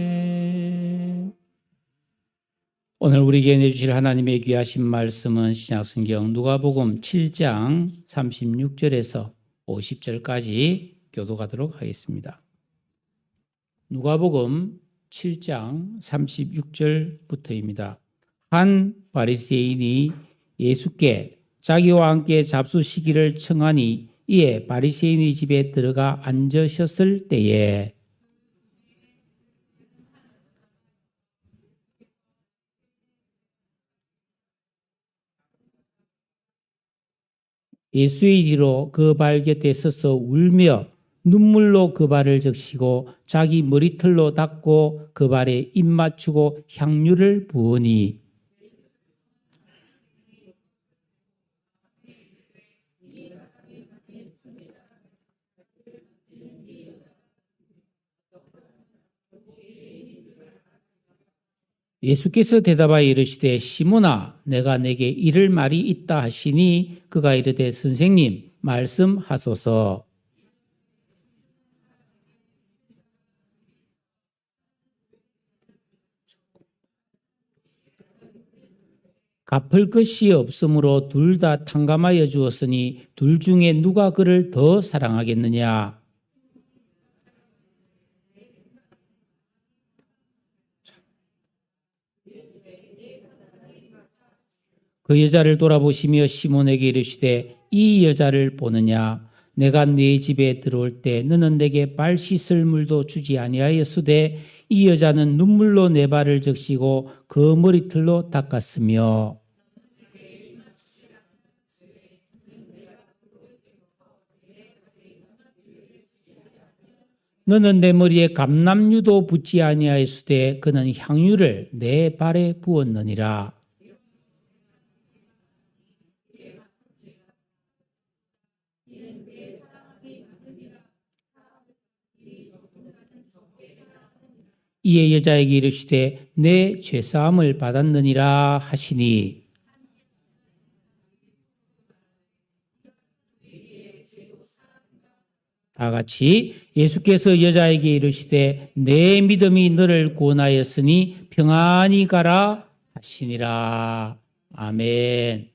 아멘. 오늘 우리에게 내주실 하나님의 귀하신 말씀은 신약성경 누가복음 7장 36절에서 50절까지 교독하도록 하겠습니다. 누가복음 7장 36절부터입니다. 한 바리새인이 예수께 자기와 함께 잡수시기를 청하니 이에 바리새인의 집에 들어가 앉으셨을 때에 예수의 뒤로 그 발 곁에 서서 울며 눈물로 그 발을 적시고 자기 머리털로 닦고 그 발에 입 맞추고 향유를 부으니 예수께서 대답하여 이르시되 시몬아 내가 내게 이를 말이 있다 하시니 그가 이르되 선생님 말씀하소서. 갚을 것이 없으므로 둘 다 탕감하여 주었으니 둘 중에 누가 그를 더 사랑하겠느냐. 그 여자를 돌아보시며 시몬에게 이르시되 이 여자를 보느냐. 내가 네 집에 들어올 때 너는 내게 발 씻을 물도 주지 아니하였으되 이 여자는 눈물로 내 발을 적시고 그 머리털로 닦았으며 너는 내 머리에 감람유도 붓지 아니하였으되 그는 향유를 내 발에 부었느니라. 이에 여자에게 이르시되 내 죄사함을 받았느니라 하시니 다 같이 예수께서 여자에게 이르시되 내 믿음이 너를 구원하였으니 평안히 가라 하시니라. 아멘.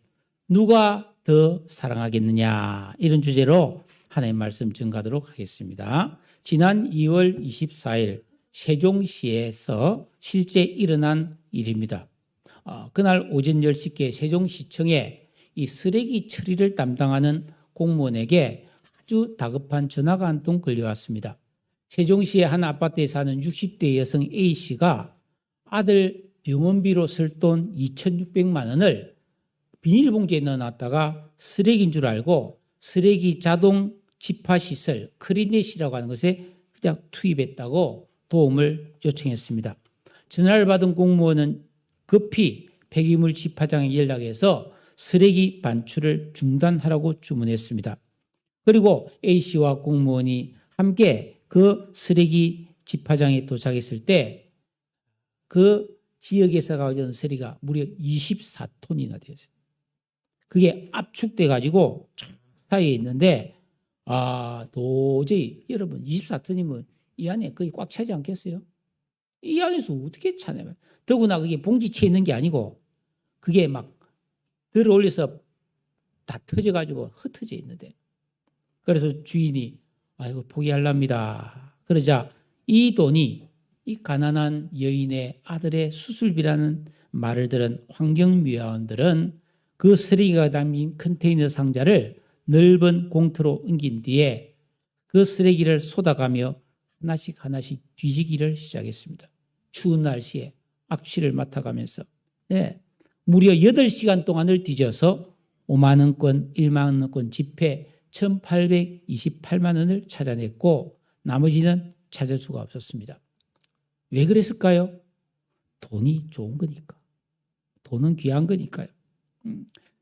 누가 더 사랑하겠느냐 이런 주제로 하나님의 말씀 전가하도록 하겠습니다. 지난 2월 24일 세종시에서 실제 일어난 일입니다. 그날 오전 10시께 세종시청에 이 쓰레기 처리를 담당하는 공무원에게 아주 다급한 전화가 한 통 걸려왔습니다. 세종시의 한 아파트에 사는 60대 여성 A씨가 아들 병원비로 쓸 돈 2,600만 원을 비닐봉지에 넣어놨다가 쓰레기인 줄 알고 쓰레기 자동 집화시설 크리넷이라고 하는 것에 그냥 투입했다고 도움을 요청했습니다. 전화를 받은 공무원은 급히 폐기물 집화장에 연락해서 쓰레기 반출을 중단하라고 주문했습니다. 그리고 A씨와 공무원이 함께 그 쓰레기 집화장에 도착했을 때 그 지역에서 가져온 쓰레기가 무려 24톤이나 되었어요. 그게 압축돼 가지고 사이에 있는데 도저히 여러분 24톤이면 이 안에 거의 꽉 차지 않겠어요? 이 안에서 어떻게 차냐면 더구나 그게 봉지채 있는 게 아니고 그게 막 들어 올려서 다 터져가지고 흩어져 있는데 그래서 주인이 아이고 포기하랍니다. 그러자 이 돈이 이 가난한 여인의 아들의 수술비라는 말을 들은 환경미화원들은 그 쓰레기가 담긴 컨테이너 상자를 넓은 공터로 옮긴 뒤에 그 쓰레기를 쏟아가며 하나씩 뒤지기를 시작했습니다. 추운 날씨에 악취를 맡아가면서 무려 8시간 동안을 뒤져서 5만 원권, 1만 원권 지폐 1,828만 원을 찾아냈고 나머지는 찾을 수가 없었습니다. 왜 그랬을까요? 돈이 좋은 거니까. 돈은 귀한 거니까요.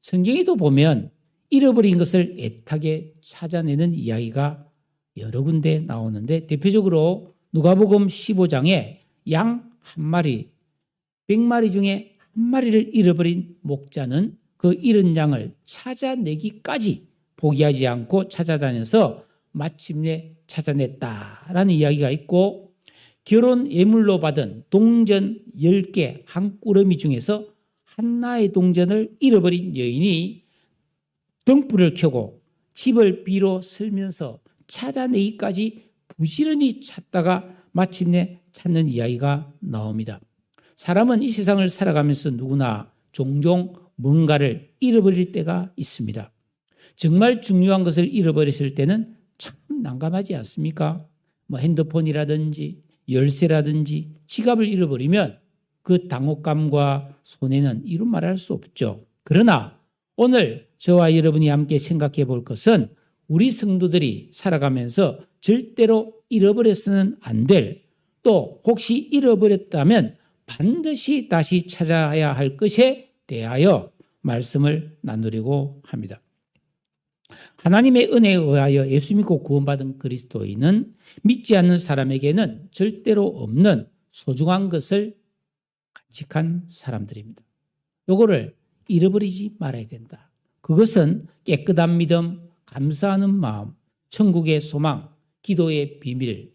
성경에도 보면 잃어버린 것을 애타게 찾아내는 이야기가 여러 군데 나오는데 대표적으로 누가복음 15장에 양 한 마리, 100마리 중에 한 마리를 잃어버린 목자는 그 잃은 양을 찾아내기까지 포기하지 않고 찾아다녀서 마침내 찾아냈다라는 이야기가 있고, 결혼 예물로 받은 동전 10개 한 꾸러미 중에서 하나의 동전을 잃어버린 여인이 등불을 켜고 집을 비로 쓸면서 찾아내기까지 부지런히 찾다가 마침내 찾는 이야기가 나옵니다. 사람은 이 세상을 살아가면서 누구나 종종 뭔가를 잃어버릴 때가 있습니다. 정말 중요한 것을 잃어버렸을 때는 참 난감하지 않습니까? 핸드폰이라든지 열쇠라든지 지갑을 잃어버리면 그 당혹감과 손해는 이루 말할 수 없죠. 그러나 오늘 저와 여러분이 함께 생각해 볼 것은 우리 성도들이 살아가면서 절대로 잃어버려서는 안 될, 또 혹시 잃어버렸다면 반드시 다시 찾아야 할 것에 대하여 말씀을 나누려고 합니다. 하나님의 은혜에 의하여 예수 믿고 구원받은 그리스도인은 믿지 않는 사람에게는 절대로 없는 소중한 것을 간직한 사람들입니다. 요거를 잃어버리지 말아야 된다. 그것은 깨끗한 믿음, 감사하는 마음, 천국의 소망, 기도의 비밀,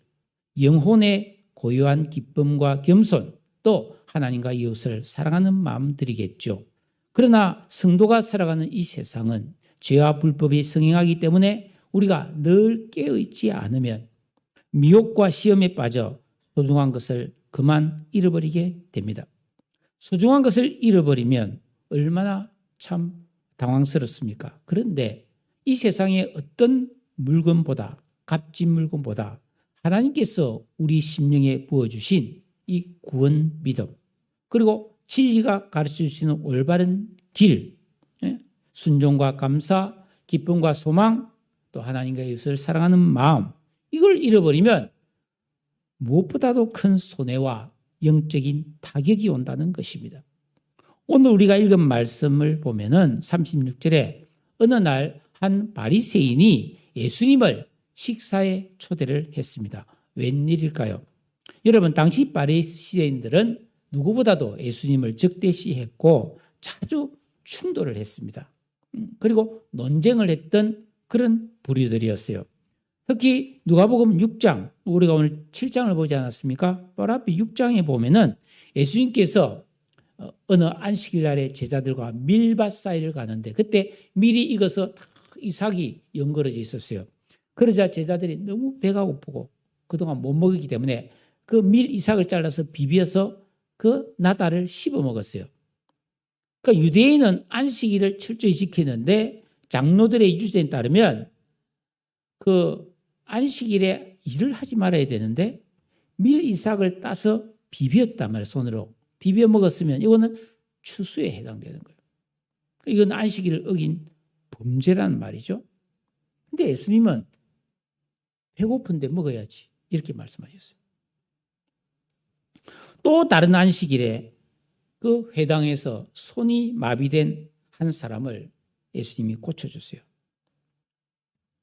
영혼의 고요한 기쁨과 겸손, 또 하나님과 이웃을 사랑하는 마음들이겠죠. 그러나 성도가 살아가는 이 세상은 죄와 불법이 성행하기 때문에 우리가 늘 깨어있지 않으면 미혹과 시험에 빠져 소중한 것을 그만 잃어버리게 됩니다. 소중한 것을 잃어버리면 얼마나 참 당황스럽습니까? 그런데 이 세상의 어떤 물건보다, 값진 물건보다 하나님께서 우리 심령에 부어주신 이 구원 믿음, 그리고 진리가 가르쳐 주시는 올바른 길, 순종과 감사, 기쁨과 소망, 또 하나님과 이웃을 사랑하는 마음, 이걸 잃어버리면 무엇보다도 큰 손해와 영적인 타격이 온다는 것입니다. 오늘 우리가 읽은 말씀을 보면은 36절에 어느 날 한 바리새인이 예수님을 식사에 초대를 했습니다. 웬일일까요? 여러분, 당시 바리새인들은 누구보다도 예수님을 적대시했고 자주 충돌을 했습니다. 그리고 논쟁을 했던 그런 부류들이었어요. 특히 누가복음 6장, 우리가 오늘 7장을 보지 않았습니까? 바로 앞에 6장에 보면은 예수님께서 어느 안식일 날에 제자들과 밀밭 사이를 가는데 그때 밀이 익어서 다 이삭이 연걸어져 있었어요. 그러자 제자들이 너무 배가 고프고 그동안 못 먹었기 때문에 그 밀 이삭을 잘라서 비벼서 그 나다를 씹어 먹었어요. 그러니까 유대인은 안식일을 철저히 지키는데 장로들의 유전에 따르면 그 안식일에 일을 하지 말아야 되는데 밀 이삭을 따서 비볐단 말이에요. 손으로. 비벼 먹었으면 이거는 추수에 해당되는 거예요. 이건 안식일을 어긴 범죄란 말이죠. 근데 예수님은 배고픈데 먹어야지 이렇게 말씀하셨어요. 또 다른 안식일에 그 회당에서 손이 마비된 한 사람을 예수님이 고쳐줬어요.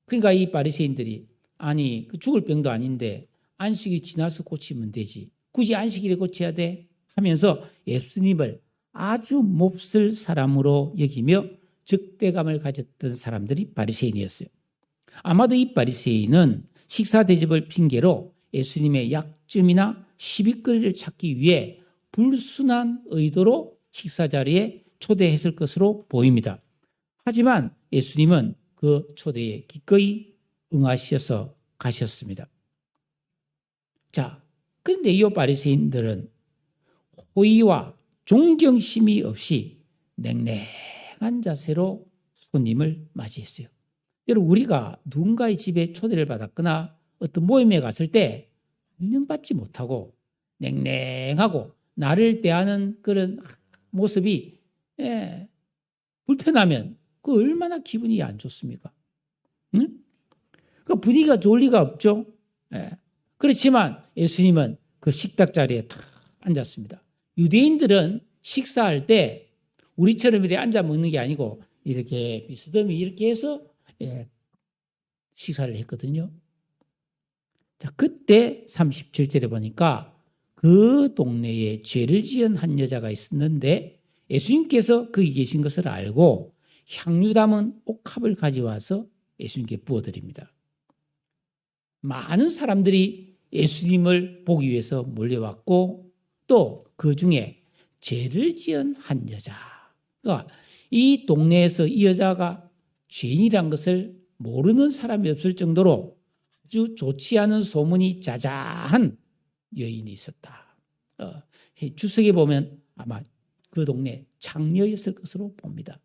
그러니까 이 바리새인들이 아니 그 죽을 병도 아닌데 안식이 지나서 고치면 되지 굳이 안식일에 고쳐야 돼 하면서 예수님을 아주 몹쓸 사람으로 여기며 적대감을 가졌던 사람들이 바리새인이었어요. 아마도 이 바리새인은 식사 대접을 핑계로 예수님의 약점이나 시비거리를 찾기 위해 불순한 의도로 식사 자리에 초대했을 것으로 보입니다. 하지만 예수님은 그 초대에 기꺼이 응하셔서 가셨습니다. 자, 그런데 이 바리새인들은 호의와 존경심이 없이 냉랭한 자세로 손님을 맞이했어요. 여러분, 우리가 누군가의 집에 초대를 받았거나 어떤 모임에 갔을 때 환영받지 못하고 냉랭하고 나를 대하는 그런 모습이 불편하면 그 얼마나 기분이 안 좋습니까? 응? 그 분위기가 좋을 리가 없죠. 그렇지만 예수님은 그 식탁 자리에 탁 앉았습니다. 유대인들은 식사할 때 우리처럼 이렇게 앉아 먹는 게 아니고 이렇게 비스듬히 이렇게 해서 식사를 했거든요. 자, 그때 37절에 보니까 그 동네에 죄를 지은 한 여자가 있었는데 예수님께서 거기 계신 것을 알고 향유 담은 옥합을 가져와서 예수님께 부어드립니다. 많은 사람들이 예수님을 보기 위해서 몰려왔고 또 그 중에 죄를 지은 한 여자. 그러니까 이 동네에서 이 여자가 죄인이란 것을 모르는 사람이 없을 정도로 아주 좋지 않은 소문이 자자한 여인이 있었다. 주석에 보면 아마 그 동네 창녀였을 것으로 봅니다.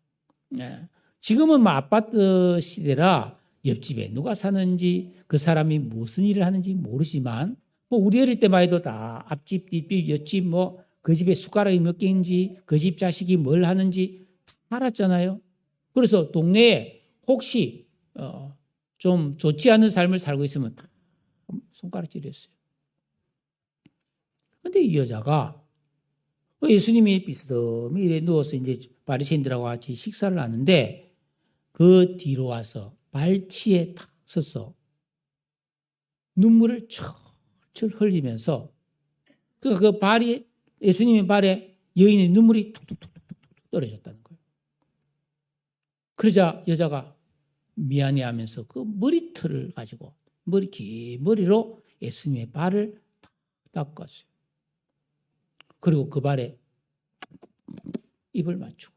지금은 뭐 아파트 시대라 옆집에 누가 사는지 그 사람이 무슨 일을 하는지 모르지만 뭐 우리 어릴 때만 해도 다 앞집, 뒷집, 옆집 뭐 그 집에 숟가락이 몇 개인지 그 집 자식이 뭘 하는지 다 알았잖아요. 그래서 동네에 혹시 좀 좋지 않은 삶을 살고 있으면 다 손가락질했어요. 그런데 이 여자가 예수님이 비스듬히 이래 누워서 이제 바리새인들하고 같이 식사를 하는데 그 뒤로 와서 발치에 탁 서서 눈물을 철철 흘리면서 그 발이 예수님의 발에 여인의 눈물이 툭툭툭툭 떨어졌다는 거예요. 그러자 여자가 미안해하면서 그 머리털을 가지고 긴 머리로 예수님의 발을 닦았어요. 그리고 그 발에 입을 맞추고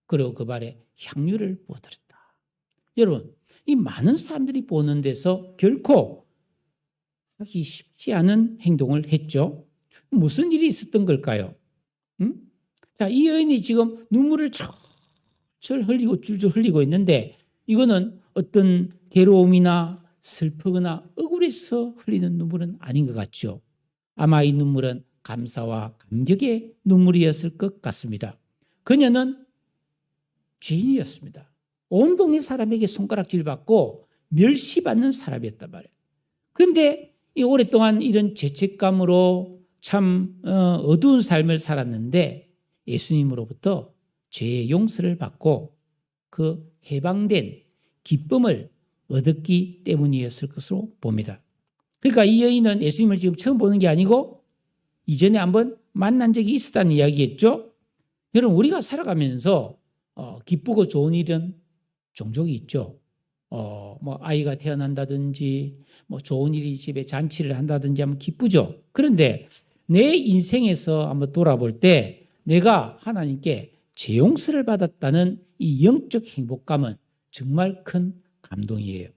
그리고 그 발에 향유를 부어드렸다. 여러분, 이 많은 사람들이 보는 데서 결코 하기 쉽지 않은 행동을 했죠. 무슨 일이 있었던 걸까요? 자, 이 여인이 지금 눈물을 철철 흘리고 줄줄 흘리고 있는데 이거는 어떤 괴로움이나 슬프거나 억울해서 흘리는 눈물은 아닌 것 같죠. 아마 이 눈물은 감사와 감격의 눈물이었을 것 같습니다. 그녀는 죄인이었습니다. 온 동네 사람에게 손가락질 받고 멸시받는 사람이었단 말이에요. 그런데 이 오랫동안 이런 죄책감으로 참 어두운 삶을 살았는데 예수님으로부터 죄의 용서를 받고 그 해방된 기쁨을 얻었기 때문이었을 것으로 봅니다. 그러니까 이 여인은 예수님을 지금 처음 보는 게 아니고 이전에 한번 만난 적이 있었다는 이야기겠죠. 여러분, 우리가 살아가면서 기쁘고 좋은 일은 종종 있죠. 뭐 아이가 태어난다든지 뭐 좋은 일이 집에 잔치를 한다든지 하면 기쁘죠. 그런데 내 인생에서 한번 돌아볼 때 내가 하나님께 죄 용서를 받았다는 이 영적 행복감은 정말 큰 감동이에요.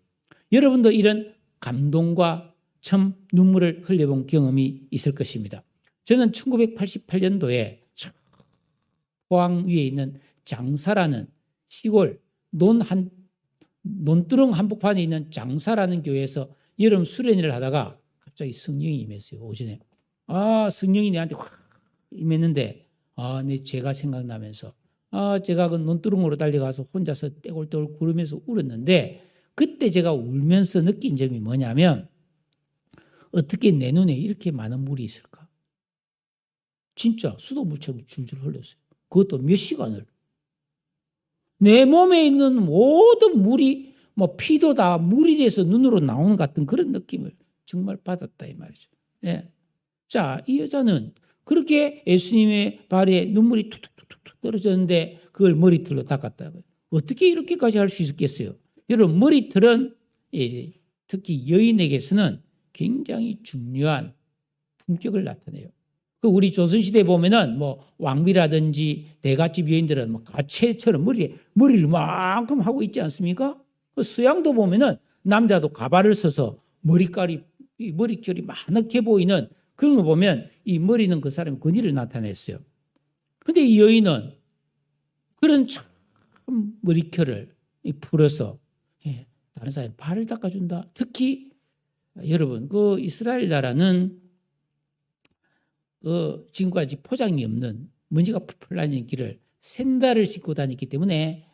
여러분도 이런 감동과 참 눈물을 흘려본 경험이 있을 것입니다. 저는 1988년도에 포항 위에 있는 장사라는 시골 논두렁 한복판에 있는 장사라는 교회에서 여름 수련회를 하다가 갑자기 성령이 임했어요. 오전에. 성령이 내한테 확 임했는데 내 죄가 생각나면서 제가 그 논두렁으로 달려가서 혼자서 떼굴떼굴 구르면서 울었는데 그때 제가 울면서 느낀 점이 뭐냐면 어떻게 내 눈에 이렇게 많은 물이 있을까? 진짜 수돗물처럼 줄줄 흘렸어요. 그것도 몇 시간을. 내 몸에 있는 모든 물이 뭐 피도 다 물이 돼서 눈으로 나오는 것 같은 그런 느낌을 정말 받았다 이 말이죠. 예. 자, 이 여자는 그렇게 예수님의 발에 눈물이 툭툭툭툭 떨어졌는데 그걸 머리털로 닦았다고요. 어떻게 이렇게까지 할 수 있겠어요? 여러분, 머리털은 특히 여인에게서는 굉장히 중요한 품격을 나타내요. 우리 조선시대에 보면은 뭐 왕비라든지 대갓집 여인들은 뭐 가채처럼 머리를 이만큼 하고 있지 않습니까? 서양도 보면은 남자도 가발을 써서 머리결이 많게 보이는 그런 거 보면 이 머리는 그 사람의 권위를 나타냈어요. 근데 이 여인은 그런 참 머리결을 풀어서 다른 사람의 발을 닦아준다. 특히 여러분, 그 이스라엘 나라는 지금까지 포장이 없는 먼지가 풀풀 다니는 길을 샌들을 신고 다녔기 때문에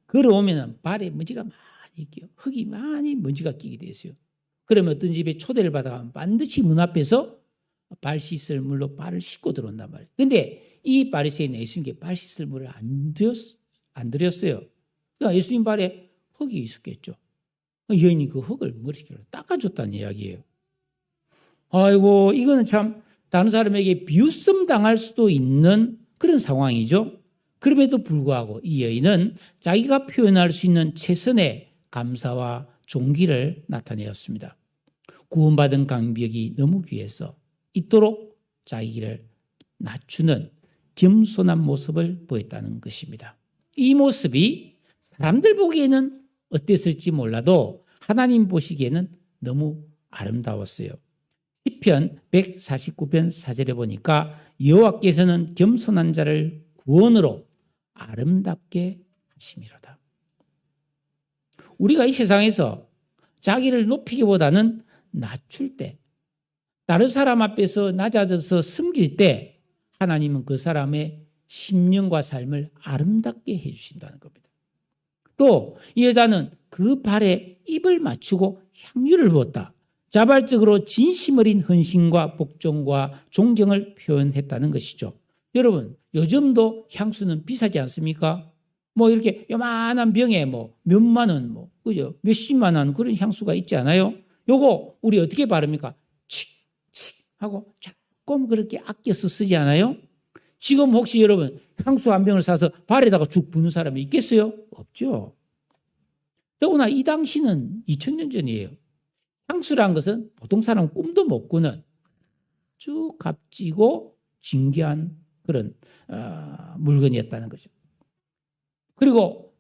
걸어오면 발에 먼지가 많이 끼요. 흙이 많이 먼지가 끼게 됐어요. 그러면 어떤 집에 초대를 받아가면 반드시 문 앞에서 발 씻을 물로 발을 씻고 들어온단 말이에요. 그런데 이 바리새인 예수님께 발 씻을 물을 안 드렸어요. 그러니까 예수님 발에 흙이 있었겠죠. 여인이 그 흙을 머리결로 닦아줬다는 이야기예요. 아이고, 이거는 참 다른 사람에게 비웃음 당할 수도 있는 그런 상황이죠. 그럼에도 불구하고 이 여인은 자기가 표현할 수 있는 최선의 감사와 존귀를 나타내었습니다. 구원받은 강벽이 너무 귀해서 이토록 자기를 낮추는 겸손한 모습을 보였다는 것입니다. 이 모습이 사람들 보기에는 어땠을지 몰라도 하나님 보시기에는 너무 아름다웠어요. 시편 149편 4절에 보니까 여호와께서는 겸손한 자를 구원으로 아름답게 하심이로다. 우리가 이 세상에서 자기를 높이기보다는 낮출 때, 다른 사람 앞에서 낮아져서 숨길 때 하나님은 그 사람의 심령과 삶을 아름답게 해주신다는 겁니다. 또 이 여자는 그 발에 입을 맞추고 향유를 부었다. 자발적으로 진심 어린 헌신과 복종과 존경을 표현했다는 것이죠. 여러분, 요즘도 향수는 비싸지 않습니까? 뭐 이렇게 요만한 병에 뭐 몇만 원, 뭐 그죠? 몇십만 원 그런 향수가 있지 않아요? 요거 우리 어떻게 바릅니까? 칙칙 하고 조금 그렇게 아껴서 쓰지 않아요? 지금 혹시 여러분 향수 한 병을 사서 발에다가 쭉 부는 사람이 있겠어요? 없죠. 더구나 이 당시는 2000년 전이에요. 향수란 것은 보통 사람 꿈도 못 꾸는 아주 값지고 진귀한 그런 물건이었다는 거죠. 그리고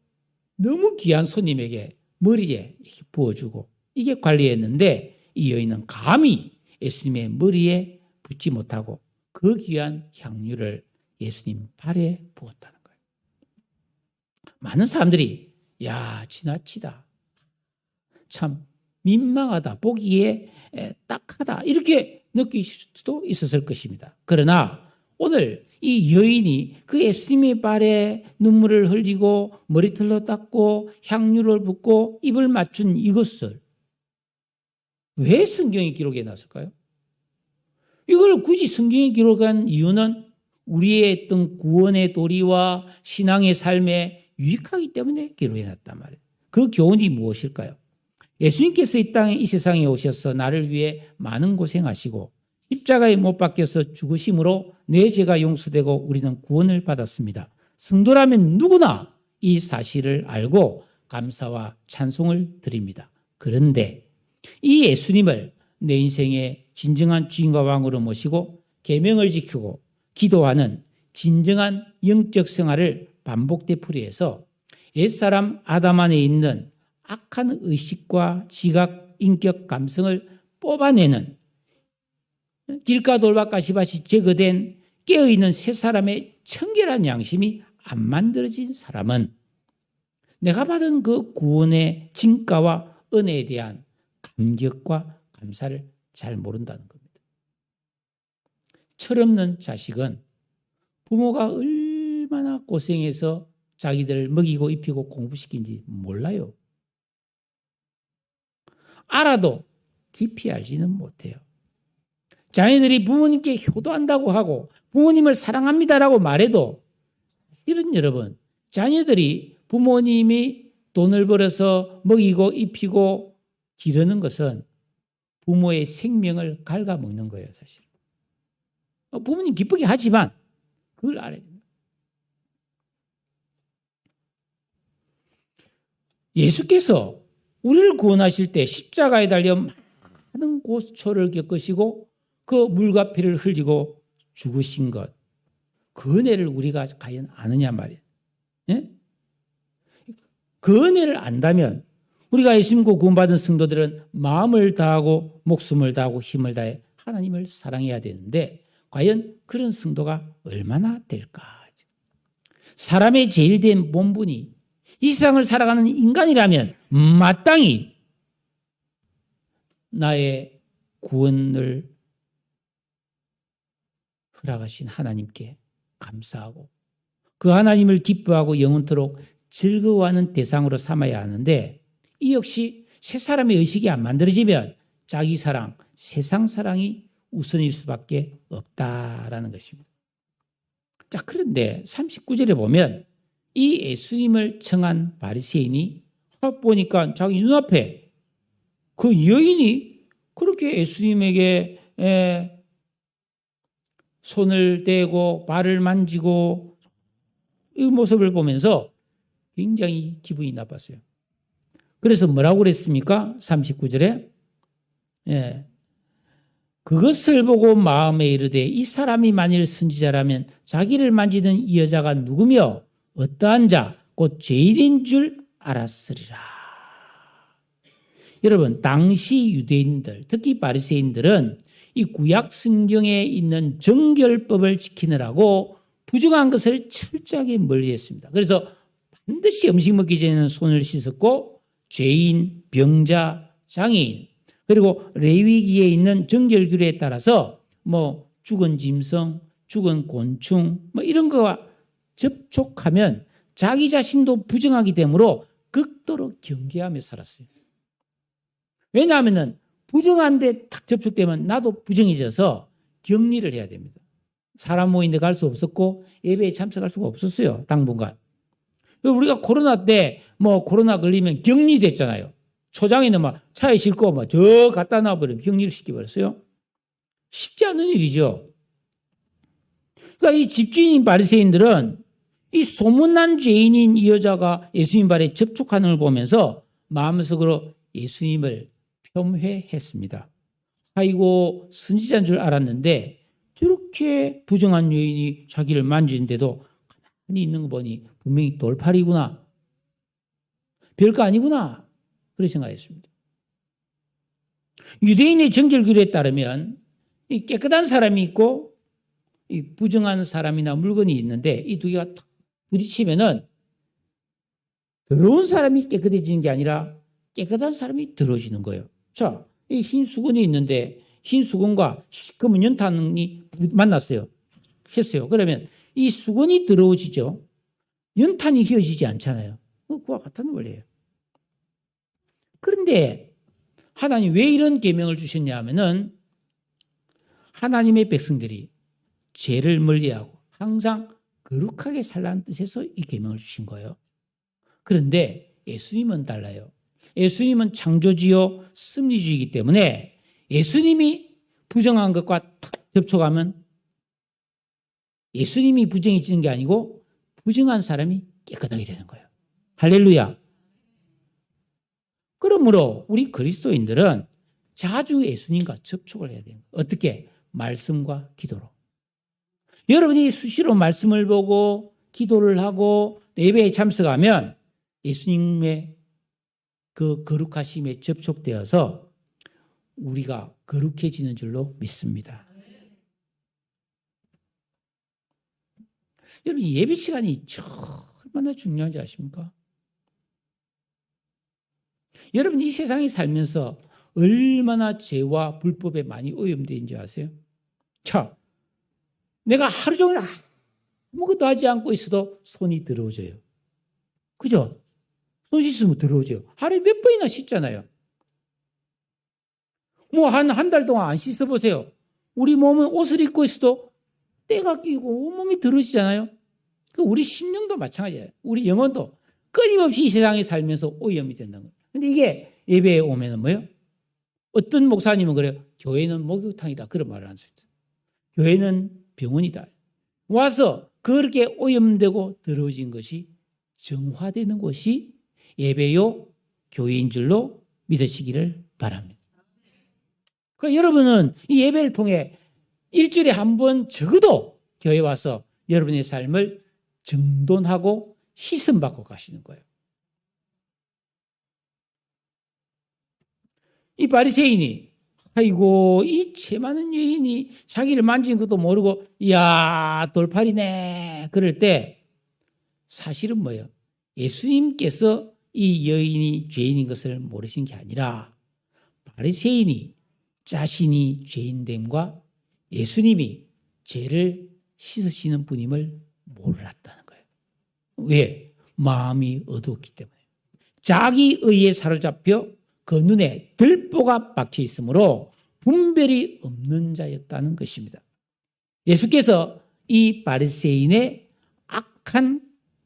너무 귀한 손님에게 머리에 이렇게 부어주고 이게 관리했는데 이 여인은 감히 예수님의 머리에 붓지 못하고 그 귀한 향유를 예수님 발에 부었다는 거예요. 많은 사람들이 야, 지나치다. 참 민망하다. 보기에 딱하다. 이렇게 느낄 수도 있었을 것입니다. 그러나 오늘 이 여인이 그 예수님의 발에 눈물을 흘리고 머리털로 닦고 향유를 붓고 입을 맞춘 이것을 왜 성경에 기록해 놨을까요? 이걸 굳이 성경에 기록한 이유는 우리의 어떤 구원의 도리와 신앙의 삶에 유익하기 때문에 기록해 놨단 말이에요. 그 교훈이 무엇일까요? 예수님께서 이 세상에 오셔서 나를 위해 많은 고생하시고 십자가에 못 박혀서 죽으심으로 내 죄가 용서되고 우리는 구원을 받았습니다. 성도라면 누구나 이 사실을 알고 감사와 찬송을 드립니다. 그런데 이 예수님을 내 인생의 진정한 주인과 왕으로 모시고 계명을 지키고 기도하는 진정한 영적 생활을 반복되풀이해서 옛사람 아담 안에 있는 악한 의식과 지각, 인격, 감성을 뽑아내는 길가 돌바 가시밭이 제거된 깨어있는 새 사람의 청결한 양심이 안 만들어진 사람은 내가 받은 그 구원의 진가와 은혜에 대한 감격과 감사를 잘 모른다는 겁니다. 철없는 자식은 부모가 얼마나 고생해서 자기들을 먹이고 입히고 공부시킨지 몰라요. 알아도 깊이 알지는 못해요. 자녀들이 부모님께 효도한다고 하고 부모님을 사랑합니다라고 말해도 실은 여러분, 자녀들이 부모님이 돈을 벌어서 먹이고 입히고 기르는 것은 부모의 생명을 갉아먹는 거예요, 사실. 부모님 기쁘게 하지만 그걸 알아야 됩니다. 예수께서 우리를 구원하실 때 십자가에 달려 많은 고초를 겪으시고 그 물과 피를 흘리고 죽으신 것, 그 은혜를 우리가 과연 아느냐 말이에요. 예? 그 은혜를 안다면 우리가 예수님과 구원받은 성도들은 마음을 다하고 목숨을 다하고 힘을 다해 하나님을 사랑해야 되는데 과연 그런 성도가 얼마나 될까? 사람의 제일 된 본분이 이 세상을 살아가는 인간이라면 마땅히 나의 구원을 허락하신 하나님께 감사하고 그 하나님을 기뻐하고 영원토록 즐거워하는 대상으로 삼아야 하는데 이 역시 새 사람의 의식이 안 만들어지면 자기 사랑, 세상 사랑이 우선일 수밖에 없다라는 것입니다. 자, 그런데 39절에 보면 이 예수님을 청한 바리새인이 보니까 자기 눈앞에 그 여인이 그렇게 예수님에게 손을 대고 발을 만지고 이 모습을 보면서 굉장히 기분이 나빴어요. 그래서 뭐라고 그랬습니까? 39절에 예. 그것을 보고 마음에 이르되 이 사람이 만일 선지자라면 자기를 만지는 이 여자가 누구며 어떠한 자 곧 죄인인 줄 알았으리라. 여러분, 당시 유대인들, 특히 바리새인들은 이 구약 성경에 있는 정결법을 지키느라고 부정한 것을 철저하게 멀리했습니다. 그래서 반드시 음식 먹기 전에는 손을 씻었고 죄인, 병자, 장애인 그리고 레위기에 있는 정결규례에 따라서 뭐 죽은 짐승, 죽은 곤충 뭐 이런 거와 접촉하면 자기 자신도 부정하기 되므로 극도로 경계하며 살았어요. 왜냐하면 부정한데 탁 접촉되면 나도 부정해져서 격리를 해야 됩니다. 사람 모임에 갈 수 없었고 예배에 참석할 수가 없었어요. 당분간. 우리가 코로나 때 뭐 코로나 걸리면 격리됐잖아요. 초장에는 막 차에 싣고 막 저 갖다 놔버리면 격리를 시켜버렸어요. 쉽지 않은 일이죠. 그러니까 이 집주인인 바리새인들은 이 소문난 죄인인 이 여자가 예수님 발에 접촉하는 걸 보면서 마음속으로 예수님을 폄훼했습니다. 아이고 선지자인 줄 알았는데 저렇게 부정한 여인이 자기를 만지는데도 가만히 있는 거 보니 분명히 돌팔이구나. 별거 아니구나. 그렇게 생각했습니다. 유대인의 정결규례에 따르면 이 깨끗한 사람이 있고 이 부정한 사람이나 물건이 있는데 이 두 개가 탁 부딪히면은 더러운 사람이 깨끗해지는 게 아니라 깨끗한 사람이 더러워지는 거예요. 자, 이 흰 수건이 있는데 흰 수건과 시커먼 연탄이 만났어요. 했어요. 그러면 이 수건이 더러워지죠. 연탄이 휘어지지 않잖아요. 그와 같은 원리예요. 그런데 하나님 왜 이런 계명을 주셨냐 하면은 하나님의 백성들이 죄를 멀리하고 항상 거룩하게 살라는 뜻에서 이 계명을 주신 거예요. 그런데 예수님은 달라요. 예수님은 창조주요 섭리주의이기 때문에 예수님이 부정한 것과 탁 접촉하면 예수님이 부정해지는 게 아니고 부정한 사람이 깨끗하게 되는 거예요. 할렐루야. 그러므로 우리 그리스도인들은 자주 예수님과 접촉을 해야 돼요. 어떻게? 말씀과 기도로. 여러분이 수시로 말씀을 보고 기도를 하고 예배에 참석하면 예수님의 그 거룩하심에 접촉되어서 우리가 거룩해지는 줄로 믿습니다. 여러분 예배 시간이 얼마나 중요한지 아십니까? 여러분 이 세상에 살면서 얼마나 죄와 불법에 많이 오염되는지 아세요? 자, 내가 하루 종일 아무것도 하지 않고 있어도 손이 더러워져요. 그죠? 손 씻으면 더러워져요. 하루에 몇 번이나 씻잖아요. 뭐 한 달 동안 안 씻어보세요. 우리 몸은 옷을 입고 있어도 때가 끼고 온몸이 더러워지잖아요. 우리 심령도 마찬가지예요. 우리 영혼도 끊임없이 이 세상에 살면서 오염이 된다는 거예요. 근데 이게 예배에 오면은 뭐예요? 어떤 목사님은 그래요. 교회는 목욕탕이다. 그런 말을 할 수 있어요. 교회는 병원이다. 와서 그렇게 오염되고 더러워진 것이 정화되는 것이 예배요 교회인 줄로 믿으시기를 바랍니다. 그러니까 여러분은 이 예배를 통해 일주일에 한 번 적어도 교회 와서 여러분의 삶을 정돈하고 씻음받고 가시는 거예요. 이 바리새인이 아이고 이 죄 많은 여인이 자기를 만진 것도 모르고 이야 돌팔이네 그럴 때 사실은 뭐예요? 예수님께서 이 여인이 죄인인 것을 모르신 게 아니라 바리새인이 자신이 죄인됨과 예수님이 죄를 씻으시는 분임을 몰랐다는 거예요. 왜? 마음이 어두웠기 때문에. 자기 의에 사로잡혀 그 눈에 들보가 박혀 있으므로 분별이 없는 자였다는 것입니다. 예수께서 이 바리새인의 악한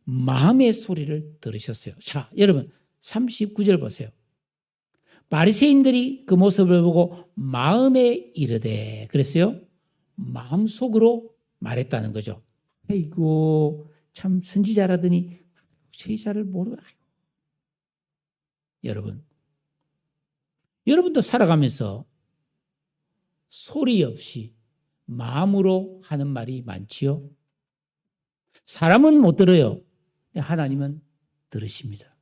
마음의 소리를 들으셨어요. 자, 여러분 39절 보세요. 바리새인들이 그 모습을 보고 마음에 이르되 그랬어요. 마음속으로 말했다는 거죠. 아이고 참 선지자라더니 죄자를 모르고. 여러분도 살아가면서 소리 없이 마음으로 하는 말이 많지요. 사람은 못 들어요. 하나님은 들으십니다.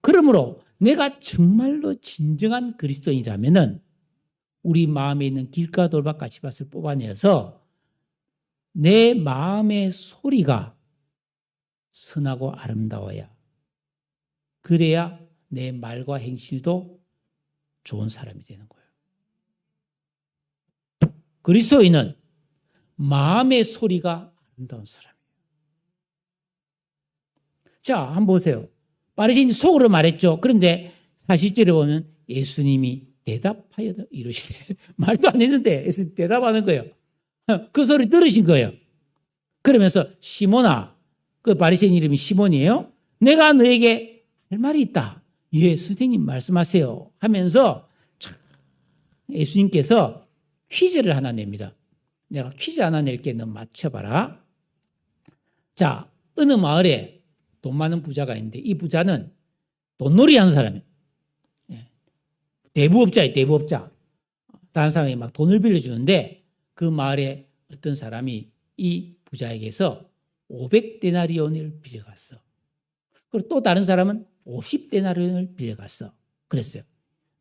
그러므로 내가 정말로 진정한 그리스도인이라면은 우리 마음에 있는 길가 돌박 가시밭을 뽑아내서 내 마음의 소리가 선하고 아름다워야, 그래야 내 말과 행실도 좋은 사람이 되는 거예요. 그리스도인은 마음의 소리가 아름다운 사람이에요. 자, 한번 보세요. 바리새인이 속으로 말했죠. 그런데 40절에 보면 예수님이 대답하여 이르시되 말도 안 했는데 예수님 대답하는 거예요. 그 소리 들으신 거예요. 그러면서 시몬아, 그 바리새인 이름이 시몬이에요. 내가 너에게 할 말이 있다. 예, 선생님 말씀하세요. 하면서 예수님께서 퀴즈를 하나 냅니다. 내가 퀴즈 하나 낼게, 너 맞춰봐라. 자, 어느 마을에 돈 많은 부자가 있는데 이 부자는 돈놀이 하는 사람이에요. 대부업자예요, 대부업자. 다른 사람이 막 돈을 빌려주는데 그 마을에 어떤 사람이 이 부자에게서 500데나리온을 빌려갔어. 그리고 또 다른 사람은 50데나리온을 빌려갔어. 그랬어요.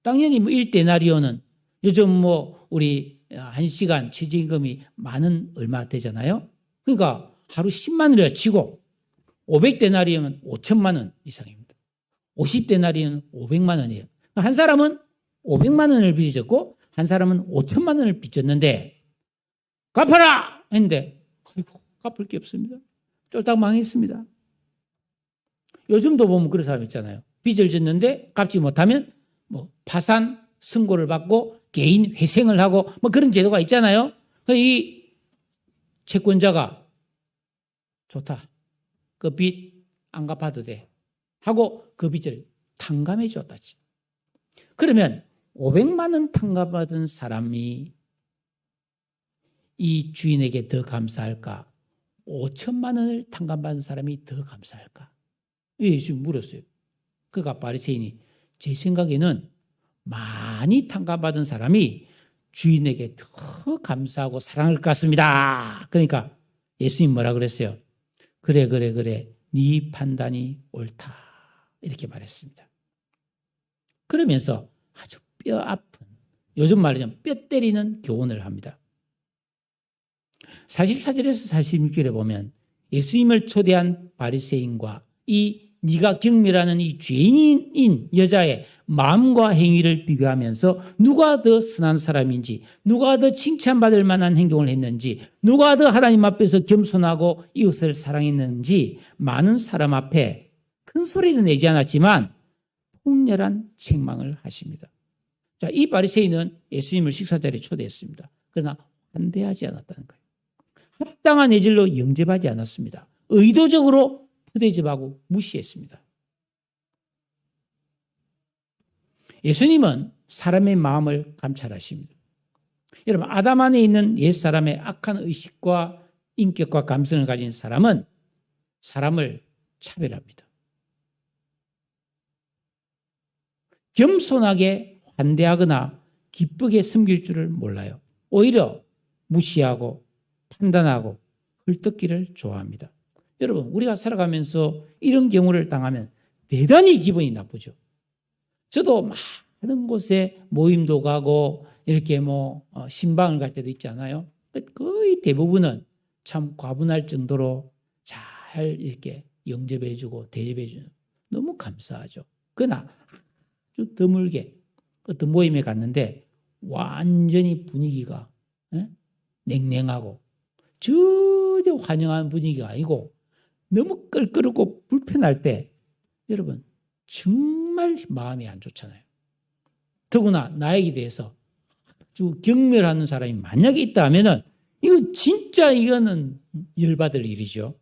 당연히 뭐 1데나리온은 요즘 뭐 우리 1시간 최저임금이 만원 얼마 되잖아요. 그러니까 하루 10만 원이라 치고 500데나리온은 5천만 원 이상입니다. 50데나리온은 500만 원이에요. 한 사람은 500만 원을 빚었고 한 사람은 5천만 원을 빚었는데 갚아라! 했는데 아이고, 갚을 게 없습니다. 쫄딱 망했습니다. 요즘도 보면 그런 사람 있잖아요. 빚을 졌는데 갚지 못하면 뭐 파산 선고를 받고 개인 회생을 하고 뭐 그런 제도가 있잖아요. 이 채권자가 좋다. 그 빚 안 갚아도 돼. 하고 그 빚을 탕감해 줬다. 그러면 500만 원 탕감받은 사람이 이 주인에게 더 감사할까? 5천만 원을 탕감받은 사람이 더 감사할까? 예수님 물었어요. 그가 바리새인이 제 생각에는 많이 탕감받은 사람이 주인에게 더 감사하고 사랑할 것 같습니다. 그러니까 예수님 뭐라 그랬어요? 그래. 네 판단이 옳다. 이렇게 말했습니다. 그러면서 아주 뼈 아픈, 요즘 말하자면 뼈 때리는 교훈을 합니다. 44절에서 46절에 보면 예수님을 초대한 바리새인과 이 네가 경멸하는 이 죄인인 여자의 마음과 행위를 비교하면서 누가 더 선한 사람인지, 누가 더 칭찬받을 만한 행동을 했는지, 누가 더 하나님 앞에서 겸손하고 이웃을 사랑했는지 많은 사람 앞에 큰 소리를 내지 않았지만 통렬한 책망을 하십니다. 자, 이 바리새인은 예수님을 식사 자리에 초대했습니다. 그러나 환대하지 않았다는 거예요. 합당한 예절로 영접하지 않았습니다. 의도적으로 푸대접하고 무시했습니다. 예수님은 사람의 마음을 감찰하십니다. 여러분, 아담 안에 있는 옛사람의 악한 의식과 인격과 감성을 가진 사람은 사람을 차별합니다. 겸손하게 환대하거나 기쁘게 섬길 줄을 몰라요. 오히려 무시하고 판단하고 헐뜯기를 좋아합니다. 여러분, 우리가 살아가면서 이런 경우를 당하면 대단히 기분이 나쁘죠. 저도 많은 곳에 모임도 가고 이렇게 신방을 갈 때도 있지 않아요? 거의 대부분은 참 과분할 정도로 잘 이렇게 영접해주고 대접해주는, 너무 감사하죠. 그러나 아주 드물게 어떤 모임에 갔는데 완전히 분위기가 냉랭하고 전혀 환영하는 분위기가 아니고 너무 끌끌하고 불편할 때 여러분 정말 마음이 안 좋잖아요. 더구나 나에게 대해서 아주 경멸하는 사람이 만약에 있다 하면은 이거 진짜 이거는 열받을 일이죠.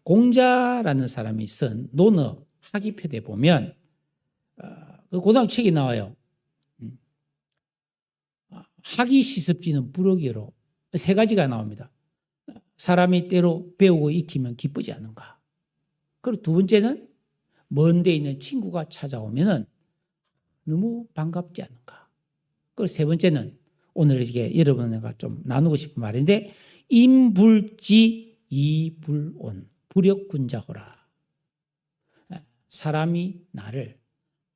공자라는 사람이 쓴 논어 학위표대에 보면 그 고등학교 책이 나와요. 학이 시습지는 부러기로 세 가지가 나옵니다. 사람이 때로 배우고 익히면 기쁘지 않은가. 그리고 두 번째는 먼 데 있는 친구가 찾아오면은 너무 반갑지 않은가. 그리고 세 번째는 오늘 이게 여러분과 좀 나누고 싶은 말인데 인불지 이불온 불역군자호라. 사람이 나를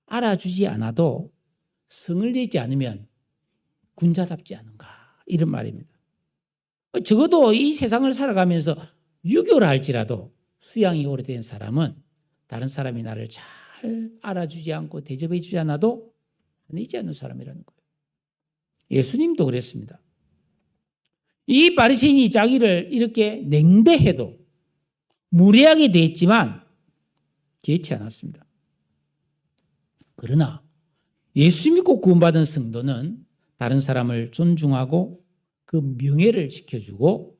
알아주지 않아도 성을 내지 않으면 군자답지 않은가 이런 말입니다. 적어도 이 세상을 살아가면서 유교를 할지라도 수양이 오래된 사람은 다른 사람이 나를 잘 알아주지 않고 대접해 주지 않아도 화내지 않는 사람이라는 거예요. 예수님도 그랬습니다. 이 바리새인이 자기를 이렇게 냉대해도 무례하게 대했지만 개의치 않았습니다. 그러나 예수 믿고 구원받은 성도는 다른 사람을 존중하고 그 명예를 지켜주고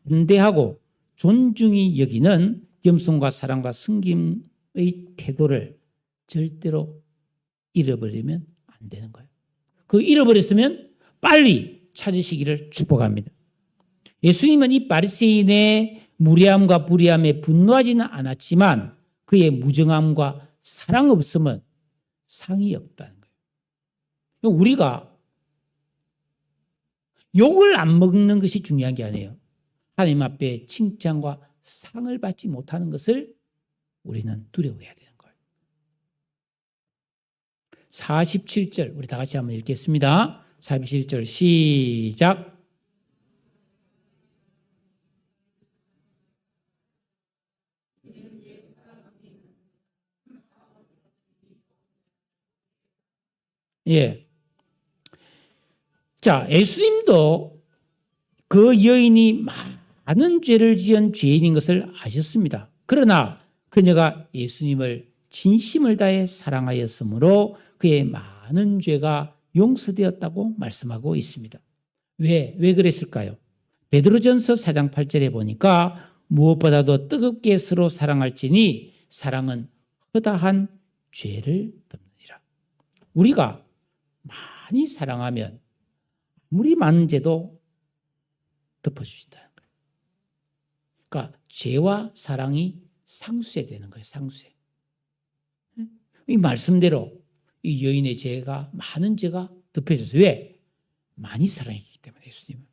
환대하고 존중히 여기는 겸손과 사랑과 섬김의 태도를 절대로 잃어버리면 안 되는 거예요. 그 잃어버렸으면 빨리 찾으시기를 축복합니다. 예수님은 이 바리새인의 무례함과 불의함에 분노하지는 않았지만 그의 무정함과 사랑 없음은 상이 없다는 거예요. 우리가 욕을 안 먹는 것이 중요한 게 아니에요. 하나님 앞에 칭찬과 상을 받지 못하는 것을 우리는 두려워해야 되는 거예요. 47절 우리 다 같이 한번 읽겠습니다. 47절 시작. 예. 자, 예수님도 그 여인이 많은 죄를 지은 죄인인 것을 아셨습니다. 그러나 그녀가 예수님을 진심을 다해 사랑하였으므로 그의 많은 죄가 용서되었다고 말씀하고 있습니다. 왜 그랬을까요? 베드로전서 4장 8절에 보니까 무엇보다도 뜨겁게 서로 사랑할지니 사랑은 허다한 죄를 덮느니라. 우리가 많이 사랑하면 아무리 많은 죄도 덮어주신다는 거예요. 그러니까 죄와 사랑이 상쇄되는 거예요. 상쇄. 이 말씀대로 이 여인의 죄가 많은 죄가 덮여졌어요. 왜? 많이 사랑했기 때문에 예수님을.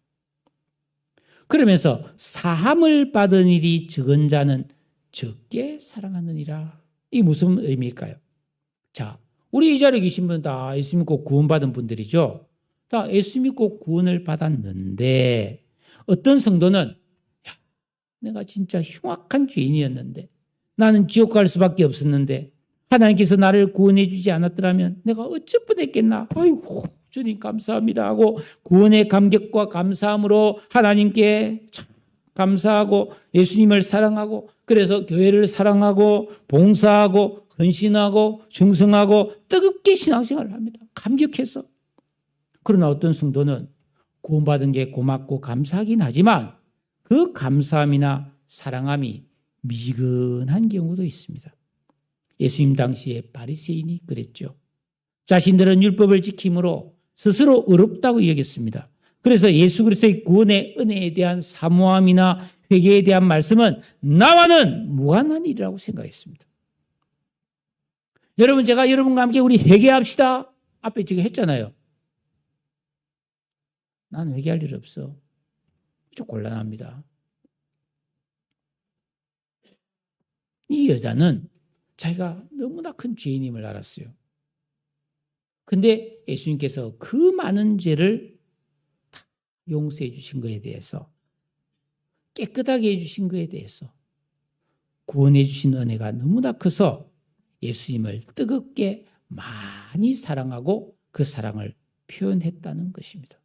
그러면서 사함을 받은 일이 적은 자는 적게 사랑하느니라. 이게 무슨 의미일까요? 자, 우리 이 자리에 계신 분 다 예수 믿고 구원받은 분들이죠. 다 예수 믿고 구원을 받았는데 어떤 성도는 야, 내가 진짜 흉악한 죄인이었는데 나는 지옥 갈 수밖에 없었는데 하나님께서 나를 구원해 주지 않았더라면 내가 어찌 뻔했겠나. 아이고 주님 감사합니다 하고 구원의 감격과 감사함으로 하나님께 참 감사하고 예수님을 사랑하고 그래서 교회를 사랑하고 봉사하고 헌신하고 충성하고 뜨겁게 신앙생활을 합니다. 감격해서. 그러나 어떤 성도는 구원받은 게 고맙고 감사하긴 하지만 그 감사함이나 사랑함이 미지근한 경우도 있습니다. 예수님 당시에 바리새인이 그랬죠. 자신들은 율법을 지킴으로 스스로 의롭다고 여겼습니다. 그래서 예수 그리스도의 구원의 은혜에 대한 사모함이나 회개에 대한 말씀은 나와는 무관한 일이라고 생각했습니다. 여러분 제가 여러분과 함께 우리 회개합시다. 앞에 저기 했잖아요. 나는 회개할 일 없어. 좀 곤란합니다. 이 여자는 자기가 너무나 큰 죄인임을 알았어요. 근데 예수님께서 그 많은 죄를 다 용서해 주신 것에 대해서 깨끗하게 해주신 것에 대해서 구원해 주신 은혜가 너무나 커서 예수님을 뜨겁게 많이 사랑하고 그 사랑을 표현했다는 것입니다.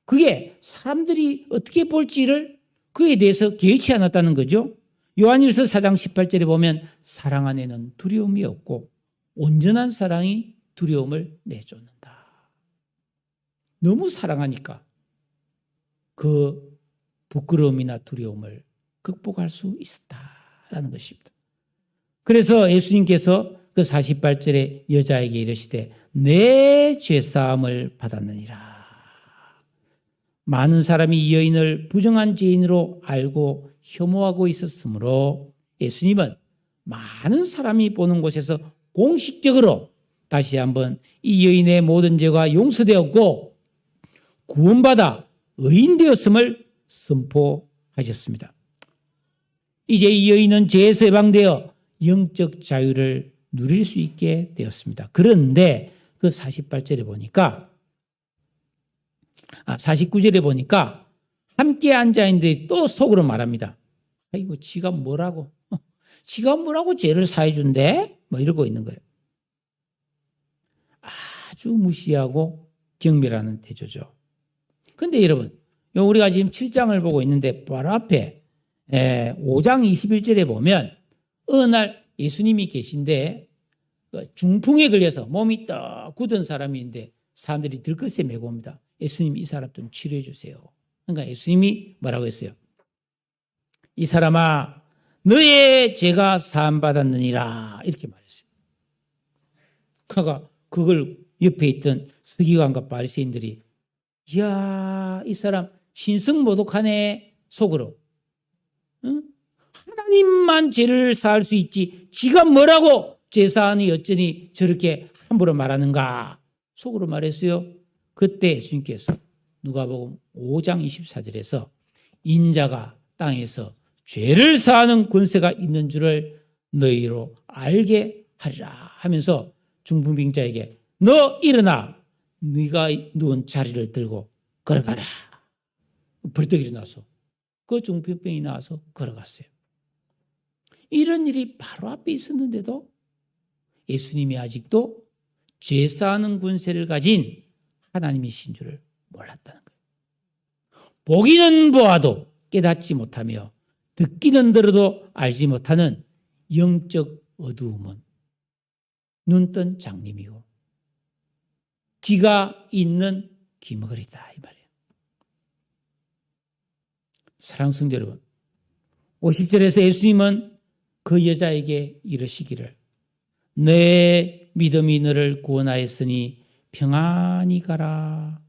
그게 사람들이 어떻게 볼지를 그에 대해서 개의치 않았다는 거죠. 요한일서 4장 18절에 보면 사랑 안에는 두려움이 없고 온전한 사랑이 두려움을 내쫓는다. 너무 사랑하니까 그 부끄러움이나 두려움을 극복할 수 있었다라는 것입니다. 그래서 예수님께서 그 48절에 여자에게 이르시되 내 죄사함을 받았느니라. 많은 사람이 이 여인을 부정한 죄인으로 알고 혐오하고 있었으므로 예수님은 많은 사람이 보는 곳에서 공식적으로 다시 한번 이 여인의 모든 죄가 용서되었고 구원받아 의인되었음을 선포하셨습니다. 이제 이 여인은 죄에서 해방되어 영적 자유를 누릴 수 있게 되었습니다. 그런데 그 48절에 보니까 49절에 보니까 함께 앉아있는데 또 속으로 말합니다. 아이고 지가 뭐라고 죄를 사해 준대? 뭐 이러고 있는 거예요. 아주 무시하고 경멸하는 태도죠. 근데 여러분, 우리가 지금 7장을 보고 있는데 바로 앞에 5장 21절에 보면 어느 날 예수님이 계신데 중풍에 걸려서 몸이 떡 굳은 사람인데 사람들이 들것에 메고 옵니다. 예수님 이 사람 좀 치료해 주세요. 그러니까 예수님이 뭐라고 했어요? 이 사람아 너의 죄가 사함받았느니라 이렇게 말했어요. 그러니까 그걸 옆에 있던 서기관과 바리새인들이 이야 이 사람 신성모독하네 속으로. 응? 하나님만 죄를 사할 수 있지 지가 뭐라고 제사하니 어쩌니 저렇게 함부로 말하는가 속으로 말했어요. 그때 예수님께서 누가복음 5장 24절에서 인자가 땅에서 죄를 사하는 권세가 있는 줄을 너희로 알게 하리라 하면서 중풍병자에게 너 일어나 네가 누운 자리를 들고 걸어가라. 벌떡 일어나서 그 중풍병이 나와서 걸어갔어요. 이런 일이 바로 앞에 있었는데도 예수님이 아직도 죄 사하는 권세를 가진 하나님이신 줄을 몰랐다는 거예요. 보기는 보아도 깨닫지 못하며 듣기는 들어도 알지 못하는 영적 어두움은 눈뜬 장님이고 귀가 있는 귀머거리다 이 말이에요. 사랑하는 성도 여러분, 50절에서 예수님은 그 여자에게 이르시기를 내 믿음이 너를 구원하였으니 평안히 가라.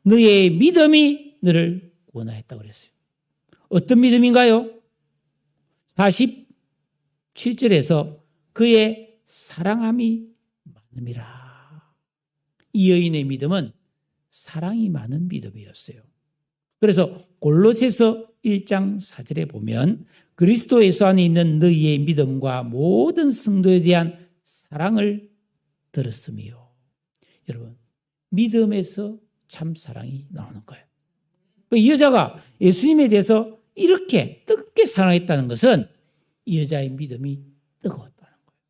너의 믿음이 너를 구원하였다고 그랬어요. 어떤 믿음인가요? 47절에서 그의 사랑함이 많음이라. 이 여인의 믿음은 사랑이 많은 믿음이었어요. 그래서 골로새서 1장 4절에 보면 그리스도 예수 안에 있는 너희의 믿음과 모든 성도에 대한 사랑을 들었으며 여러분 믿음에서 참 사랑이 나오는 거예요. 이 여자가 예수님에 대해서 이렇게 뜨겁게 사랑했다는 것은 이 여자의 믿음이 뜨거웠다는 거예요.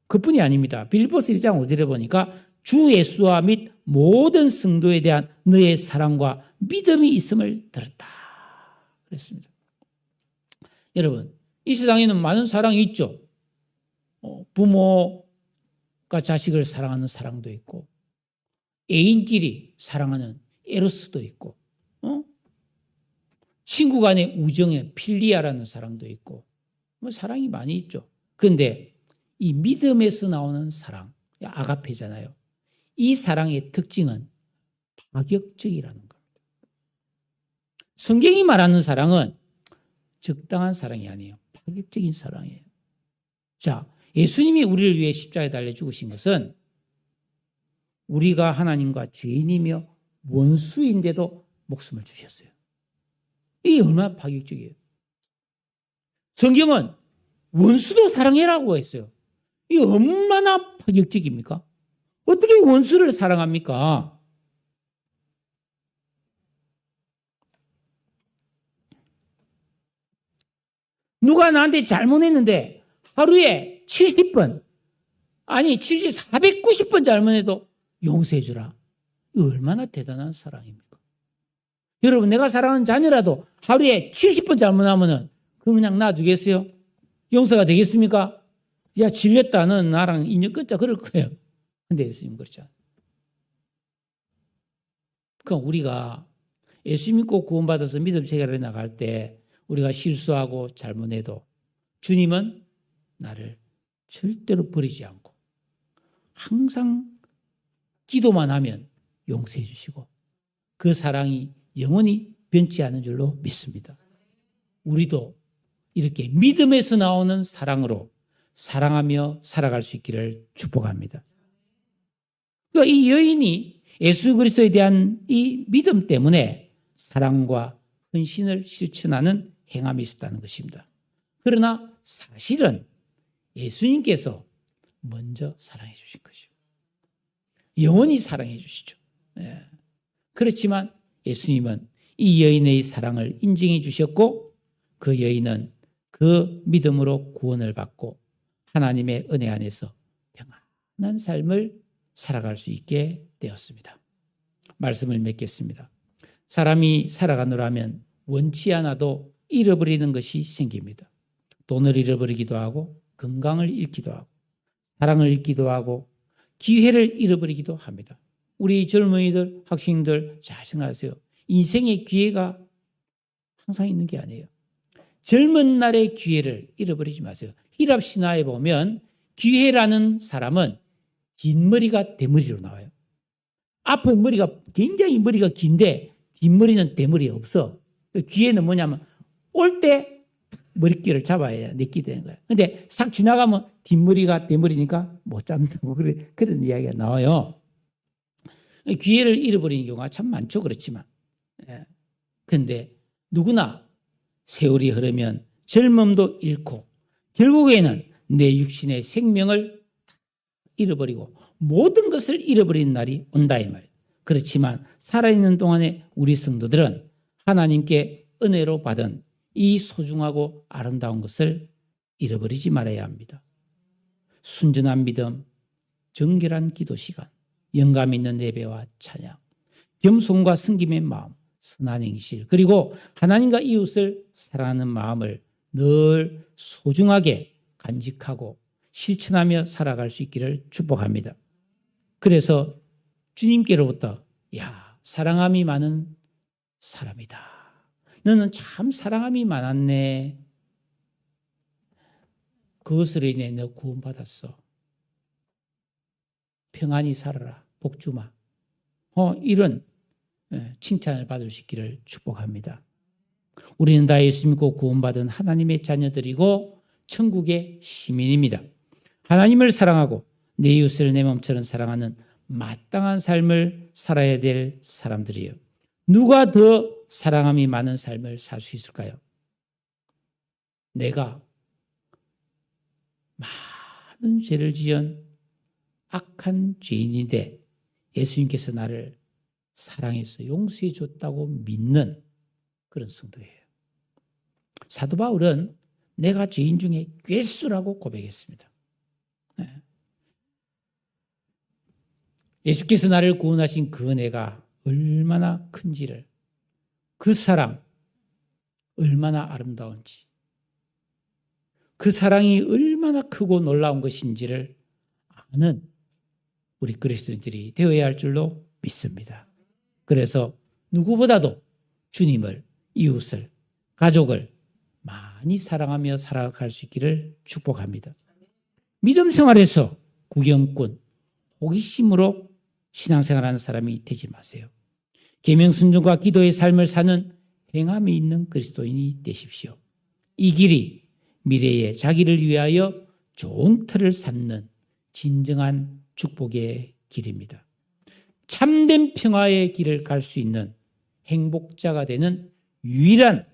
그뿐이 아닙니다. 빌립보서 1장 5절에 보니까 주 예수와 및 모든 성도에 대한 너의 사랑과 믿음이 있음을 들었다 그랬습니다. 여러분 이 세상에는 많은 사랑이 있죠. 부모가 자식을 사랑하는 사랑도 있고 애인끼리 사랑하는 에로스도 있고 친구 간의 우정의 필리아라는 사랑도 있고 사랑이 많이 있죠. 그런데 이 믿음에서 나오는 사랑, 아가페잖아요. 이 사랑의 특징은 파격적이라는 겁니다. 성경이 말하는 사랑은 적당한 사랑이 아니에요. 파격적인 사랑이에요. 자, 예수님이 우리를 위해 십자가에 달려 죽으신 것은 우리가 하나님과 죄인이며 원수인데도 목숨을 주셨어요. 이게 얼마나 파격적이에요. 성경은 원수도 사랑해라고 했어요. 이게 얼마나 파격적입니까? 어떻게 원수를 사랑합니까? 누가 나한테 잘못했는데 하루에 70번, 아니 490번 잘못해도 용서해 주라. 이거 얼마나 대단한 사랑입니까? 여러분 내가 사랑하는 자녀라도 하루에 70번 잘못하면 그냥 놔두겠어요? 용서가 되겠습니까? 야 질렸다 는 나랑 인연 끊자 그럴 거예요. 근데 예수님 그렇지 않아요. 그러니까 우리가 예수 믿고 구원받아서 믿음 세계로 나갈 때 우리가 실수하고 잘못해도 주님은 나를 절대로 버리지 않고 항상 기도만 하면 용서해 주시고 그 사랑이 영원히 변치 않은 줄로 믿습니다. 우리도 이렇게 믿음에서 나오는 사랑으로 사랑하며 살아갈 수 있기를 축복합니다. 그러니까 이 여인이 예수 그리스도에 대한 이 믿음 때문에 사랑과 헌신을 실천하는 행함이 있었다는 것입니다. 그러나 사실은 예수님께서 먼저 사랑해 주신 것이죠. 영원히 사랑해 주시죠. 그렇지만 예수님은 이 여인의 사랑을 인정해 주셨고 그 여인은 그 믿음으로 구원을 받고 하나님의 은혜 안에서 평안한 삶을 살아갈 수 있게 되었습니다. 말씀을 맺겠습니다. 사람이 살아가노라면 원치 않아도 잃어버리는 것이 생깁니다. 돈을 잃어버리기도 하고 건강을 잃기도 하고 사랑을 잃기도 하고 기회를 잃어버리기도 합니다. 우리 젊은이들, 학생들 잘 생각하세요. 인생의 기회가 항상 있는 게 아니에요. 젊은 날의 기회를 잃어버리지 마세요. 히랍 신화에 보면 기회라는 사람은 뒷머리가 대머리로 나와요. 앞은 머리가 굉장히 머리가 긴데 뒷머리는 대머리 없어. 기회는 뭐냐면 올 때 머리끼를 잡아야 내끼 되는 거예요. 근데 싹 지나가면 뒷머리가 대머리니까 못 잡는다고 그런 이야기가 나와요. 기회를 잃어버리는 경우가 참 많죠. 그렇지만. 그런데 누구나 세월이 흐르면 젊음도 잃고 결국에는 내 육신의 생명을 잃어버리고 모든 것을 잃어버리는 날이 온다 이 말이에요. 그렇지만 살아있는 동안에 우리 성도들은 하나님께 은혜로 받은 이 소중하고 아름다운 것을 잃어버리지 말아야 합니다. 순전한 믿음, 정결한 기도 시간, 영감 있는 예배와 찬양, 겸손과 섬김의 마음, 선한 행실, 그리고 하나님과 이웃을 사랑하는 마음을 늘 소중하게 간직하고 실천하며 살아갈 수 있기를 축복합니다. 그래서 주님께로부터 사랑함이 많은 사람이다. 너는 참 사랑함이 많았네. 그것으로 인해 너 구원받았어. 평안히 살아라. 복주마. 이런 칭찬을 받을 수 있기를 축복합니다. 우리는 다 예수 믿고 구원받은 하나님의 자녀들이고 천국의 시민입니다. 하나님을 사랑하고 내 이웃을 내 몸처럼 사랑하는 마땅한 삶을 살아야 될 사람들이에요. 누가 더 사랑함이 많은 삶을 살 수 있을까요? 내가 많은 죄를 지은 악한 죄인인데 예수님께서 나를 사랑해서 용서해 줬다고 믿는 그런 성도예요. 사도 바울은 내가 죄인 중에 괴수라고 고백했습니다. 예수께서 나를 구원하신 그 은혜가 얼마나 큰지를, 그 사랑 얼마나 아름다운지, 그 사랑이 얼마나 크고 놀라운 것인지를 아는 우리 그리스도인들이 되어야 할 줄로 믿습니다. 그래서 누구보다도 주님을, 이웃을, 가족을 많이 사랑하며 살아갈 수 있기를 축복합니다. 믿음 생활에서 구경꾼, 호기심으로 신앙생활하는 사람이 되지 마세요. 계명 순종과 기도의 삶을 사는 행함이 있는 그리스도인이 되십시오. 이 길이 미래에 자기를 위하여 좋은 틀을 쌓는 진정한 축복의 길입니다. 참된 평화의 길을 갈 수 있는 행복자가 되는 유일한